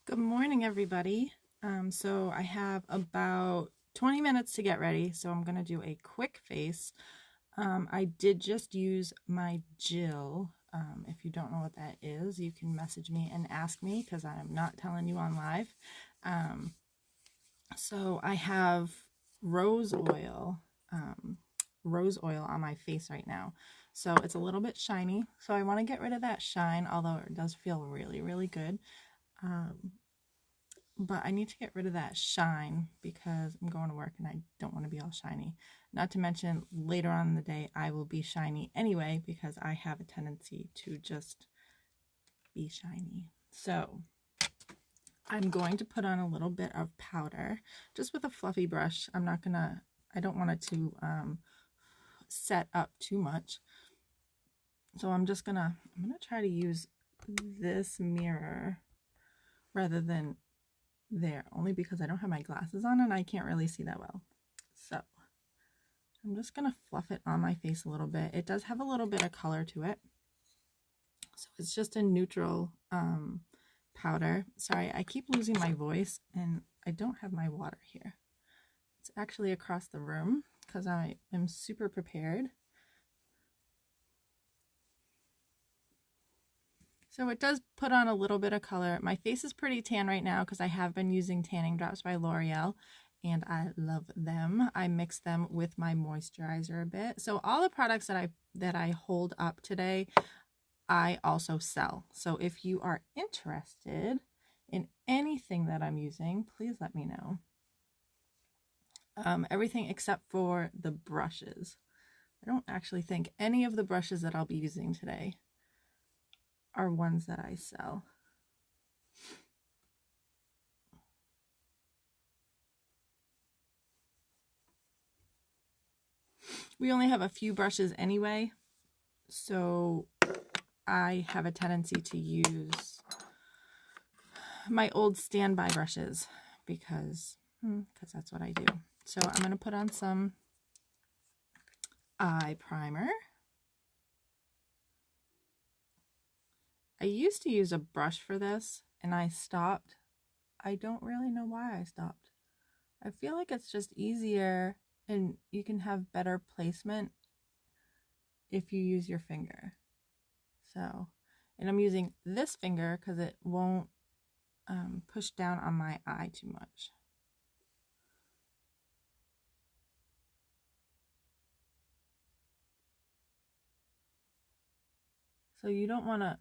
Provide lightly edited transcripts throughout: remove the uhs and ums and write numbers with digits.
Good morning, everybody. So I have about 20 minutes to get ready, so I'm going to do a quick face. I did just use my Jill. If you don't know what that is, you can message me and ask me because I'm not telling you on live. So I have rose oil on my face right now. So it's a little bit shiny. So I want to get rid of that shine, although it does feel really, really good. But I need to get rid of that shine because I'm going to work and I don't want to be all shiny. Not to mention later on in the day I will be shiny anyway because I have a tendency to just be shiny. So I'm going to put on a little bit of powder just with a fluffy brush. I don't want it to set up too much. So I'm gonna try to use this mirror rather than there, only because I don't have my glasses on and I can't really see that well. So I'm just gonna fluff it on my face a little bit. It does have a little bit of color to it, so it's just a neutral powder. Sorry, I keep losing my voice and I don't have my water here. It's actually across the room because I am super prepared. So it does put on a little bit of color. My face is pretty tan right now because I have been using tanning drops by L'Oreal and I love them. I mix them with my moisturizer a bit. So all the products that I hold up today, I also sell. So if you are interested in anything that I'm using, please let me know. Everything except for the brushes. I don't actually think any of the brushes that I'll be using today are ones that I sell. We only have a few brushes anyway, so I have a tendency to use my old standby brushes because that's what I do. So I'm going to put on some eye primer. I used to use a brush for this and I stopped. I don't really know why I stopped. I feel like it's just easier and you can have better placement if you use your finger. So, and I'm using this finger because it won't push down on my eye too much. So you don't want to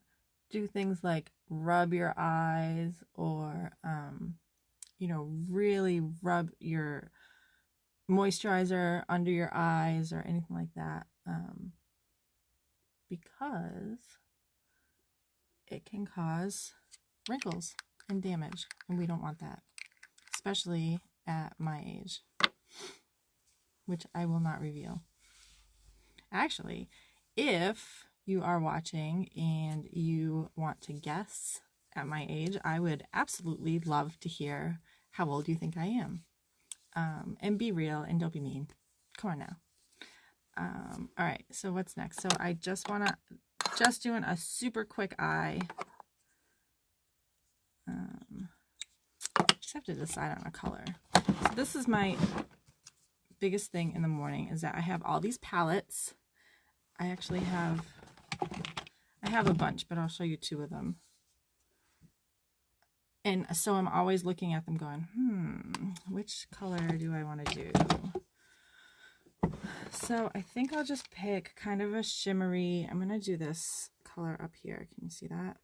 do things like rub your eyes or, really rub your moisturizer under your eyes or anything like that, because it can cause wrinkles and damage, and we don't want that, especially at my age, which I will not reveal. Actually, if you are watching and you want to guess at my age, I would absolutely love to hear how old you think I am. And be real and don't be mean. Come on now. All right, so what's next? So I just doing a super quick eye. Just have to decide on a color. So this is my biggest thing in the morning is that I have all these palettes. I have a bunch, but I'll show you two of them. And so I'm always looking at them going, which color do I want to do? So I think I'll just pick kind of a shimmery. I'm going to do this color up here. Can you see that?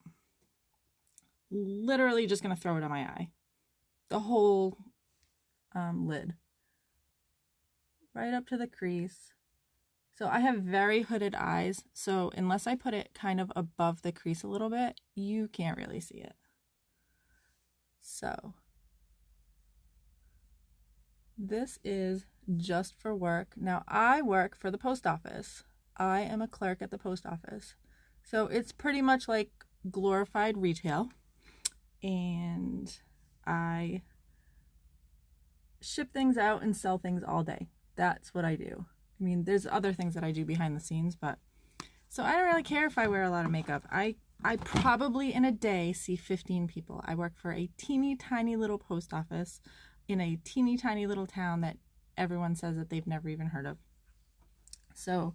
Literally just going to throw it on my eye. The whole lid. Right up to the crease. So I have very hooded eyes. So unless I put it kind of above the crease a little bit, you can't really see it. So this is just for work. Now I work for the post office. I am a clerk at the post office. So it's pretty much like glorified retail. And I ship things out and sell things all day. That's what I do. I mean, there's other things that I do behind the scenes, but so I don't really care if I wear a lot of makeup. I I probably in a day see 15 people. I work for a teeny tiny little post office in a teeny tiny little town that everyone says that they've never even heard of. So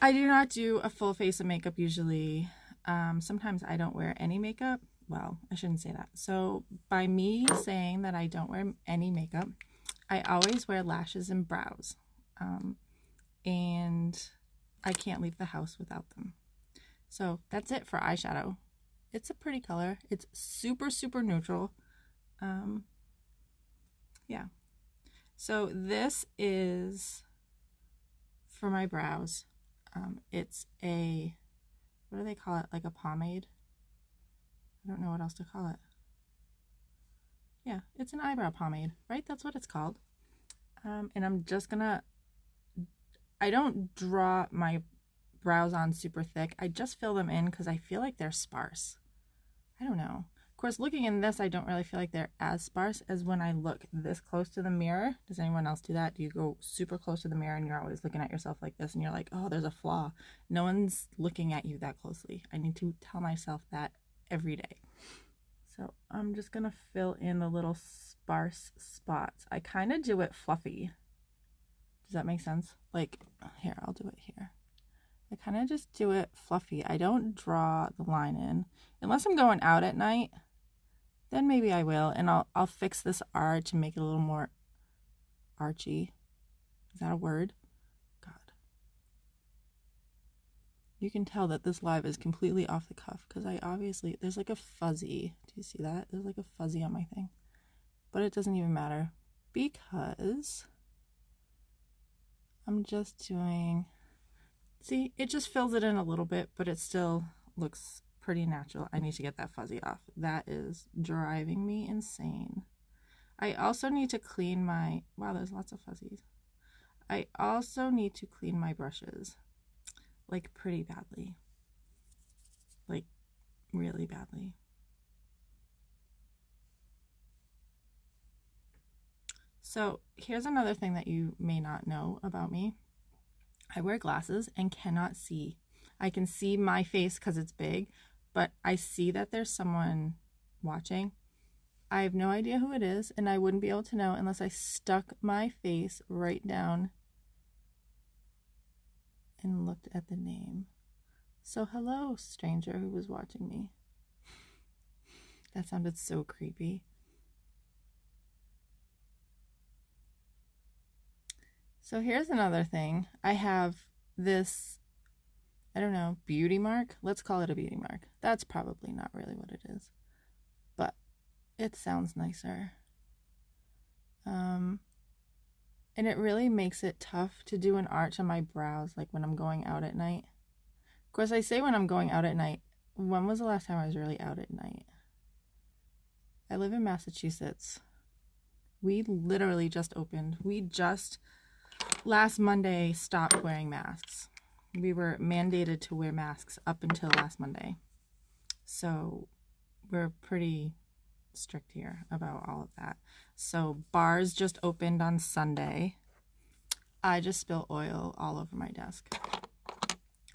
I do not do a full face of makeup usually. Sometimes I don't wear any makeup. Well, I shouldn't say that. So by me saying that I don't wear any makeup, I always wear lashes and brows. And I can't leave the house without them. So that's it for eyeshadow. It's a pretty color. It's super, super neutral. Yeah. So this is for my brows. It's a, what do they call it? Like a pomade? I don't know what else to call it. Yeah, it's an eyebrow pomade, right? That's what it's called. And I'm just gonna, I don't draw my brows on super thick. I just fill them in because I feel like they're sparse. I don't know. Of course, looking in this, I don't really feel like they're as sparse as when I look this close to the mirror. Does anyone else do that? Do you go super close to the mirror and you're always looking at yourself like this and you're like, oh, there's a flaw? No one's looking at you that closely. I need to tell myself that every day. So I'm just going to fill in the little sparse spots. I kind of do it fluffy. Does that make sense? Like, here, I'll do it here. I kind of just do it fluffy. I don't draw the line in. Unless I'm going out at night, then maybe I will. And I'll fix this arch and make it a little more archy. Is that a word? God. You can tell that this live is completely off the cuff because I obviously, there's like a fuzzy. Do you see that? There's like a fuzzy on my thing. But it doesn't even matter because I'm just doing... See, it just fills it in a little bit, but it still looks pretty natural. I need to get that fuzzy off. That is driving me insane. I also need to clean my... Wow, there's lots of fuzzies. I also need to clean my brushes. Like, pretty badly. Like, really badly. So, here's another thing that you may not know about me. I wear glasses and cannot see. I can see my face because it's big, but I see that there's someone watching. I have no idea who it is, and I wouldn't be able to know unless I stuck my face right down and looked at the name. So hello, stranger who was watching me. That sounded so creepy. So here's another thing. I have this, I don't know, beauty mark. Let's call it a beauty mark. That's probably not really what it is, but it sounds nicer. And it really makes it tough to do an arch on my brows, like when I'm going out at night. Of course, I say when I'm going out at night. When was the last time I was really out at night? I live in Massachusetts. We literally just opened. We just... last Monday stopped wearing masks. We were mandated to wear masks up until last Monday. So we're pretty strict here about all of that. So bars just opened on Sunday. I just spilled oil all over my desk.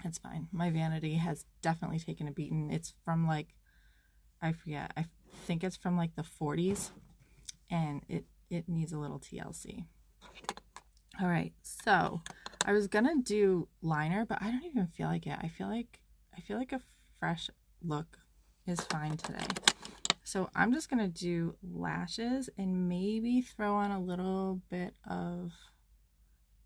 It's fine. My vanity has definitely taken a beating. It's from like, I forget. I think it's from like the 40s. And it needs a little TLC. All right, so I was gonna do liner, but I don't even feel like it. I feel like a fresh look is fine today. So I'm just gonna do lashes and maybe throw on a little bit of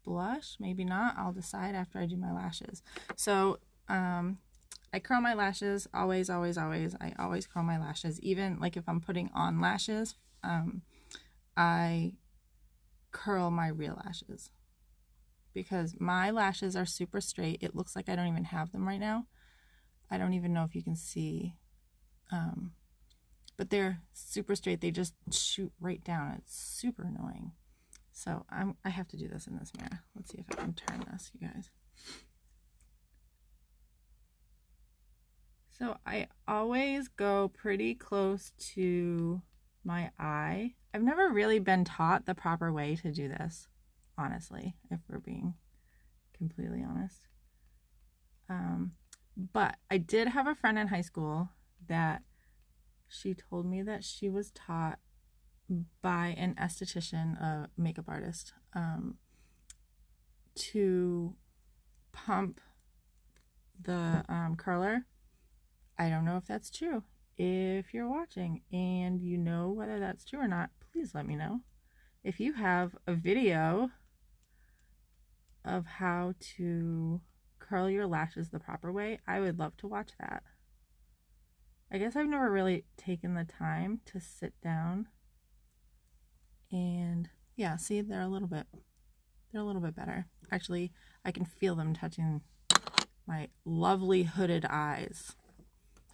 blush. Maybe not. I'll decide after I do my lashes. So I curl my lashes always. I always curl my lashes. Even like if I'm putting on lashes, I curl my real lashes because my lashes are super straight. It looks like I don't even have them right now. I don't even know if you can see, but they're super straight. They just shoot right down. It's super annoying. So I have to do this in this mirror. Let's see if I can turn this, you guys. So I always go pretty close to my eye. I've never really been taught the proper way to do this, honestly, if we're being completely honest. But I did have a friend in high school that she told me that she was taught by an esthetician, a makeup artist, to pump the curler. I don't know if that's true. If you're watching and you know whether that's true or not, please let me know. If you have a video of how to curl your lashes the proper way, I would love to watch that. I guess I've never really taken the time to sit down and yeah, see, they're a little bit better. Actually, I can feel them touching my lovely hooded eyes.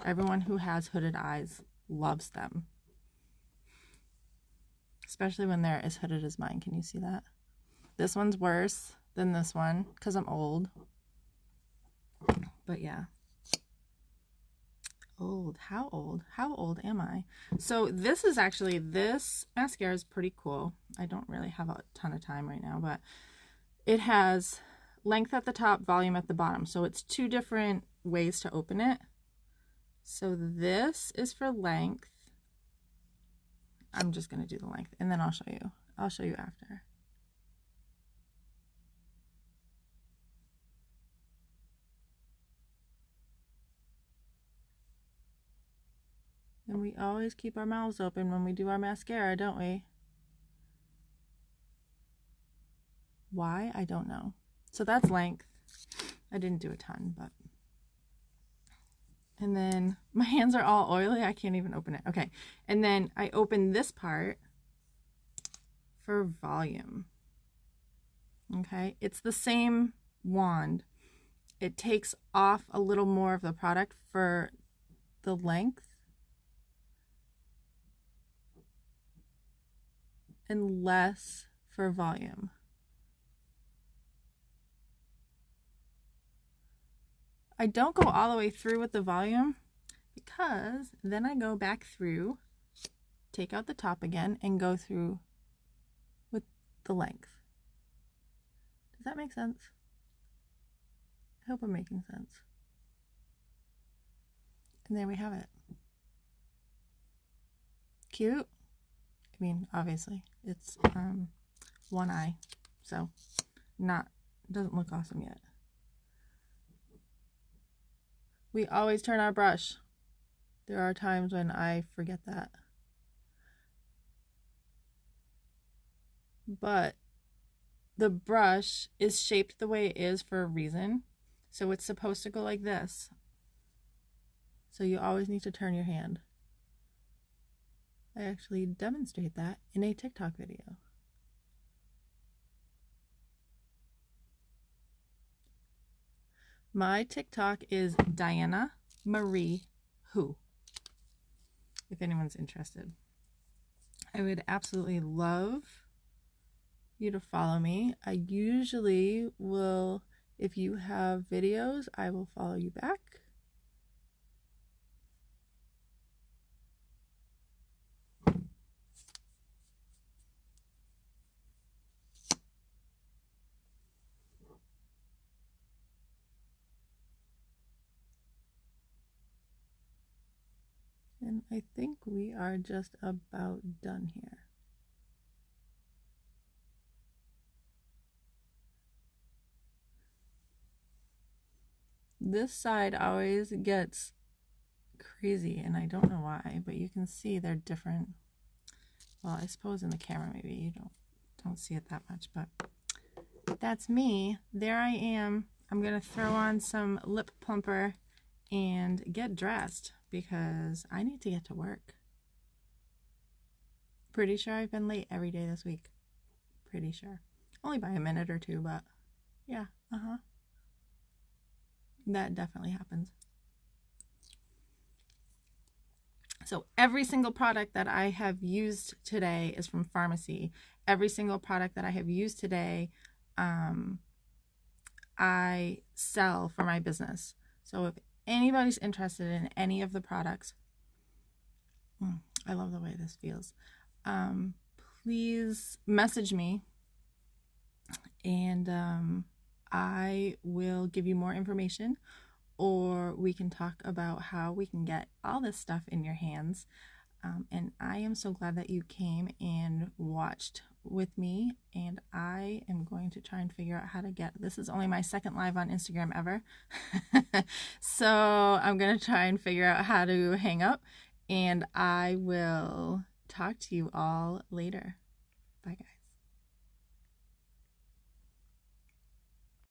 Everyone who has hooded eyes loves them. Especially when they're as hooded as mine. Can you see that? This one's worse than this one because I'm old. But yeah. Old. How old? How old am I? So this mascara is pretty cool. I don't really have a ton of time right now, but it has length at the top, volume at the bottom. So it's two different ways to open it. So this is for length. I'm just going to do the length and then I'll show you. I'll show you after. And we always keep our mouths open when we do our mascara, don't we? Why? I don't know. So that's length. I didn't do a ton, but. And then my hands are all oily. I can't even open it. Okay. And then I open this part for volume. Okay. It's the same wand. It takes off a little more of the product for the length and less for volume. I don't go all the way through with the volume because then I go back through, take out the top again, and go through with the length. Does that make sense? I hope I'm making sense. And there we have it. Cute. I mean, obviously, it's one eye, so doesn't look awesome yet. We always turn our brush. There are times when I forget that. But the brush is shaped the way it is for a reason. So it's supposed to go like this. So you always need to turn your hand. I actually demonstrate that in a TikTok video. My TikTok is Diana Marie Who, if anyone's interested. I would absolutely love you to follow me. I usually will, if you have videos, I will follow you back. And I think we are just about done here. This side always gets crazy and I don't know why, but you can see they're different. Well, I suppose in the camera maybe you don't see it that much, but that's me. There I am. I'm gonna throw on some lip plumper and get dressed because I need to get to work. Pretty sure I've been late every day this week. Pretty sure. Only by a minute or two, but yeah, that definitely happens. So every single product that I have used today is from Farmacy. Every single product that I have used today, I sell for my business. So if anybody's interested in any of the products, I love the way this feels. Please message me and I will give you more information, or we can talk about how we can get all this stuff in your hands. And I am so glad that you came and watched with me, and I am going to try and figure out how to get, this is only my second live on Instagram ever. So I'm going to try and figure out how to hang up, and I will talk to you all later. Bye guys.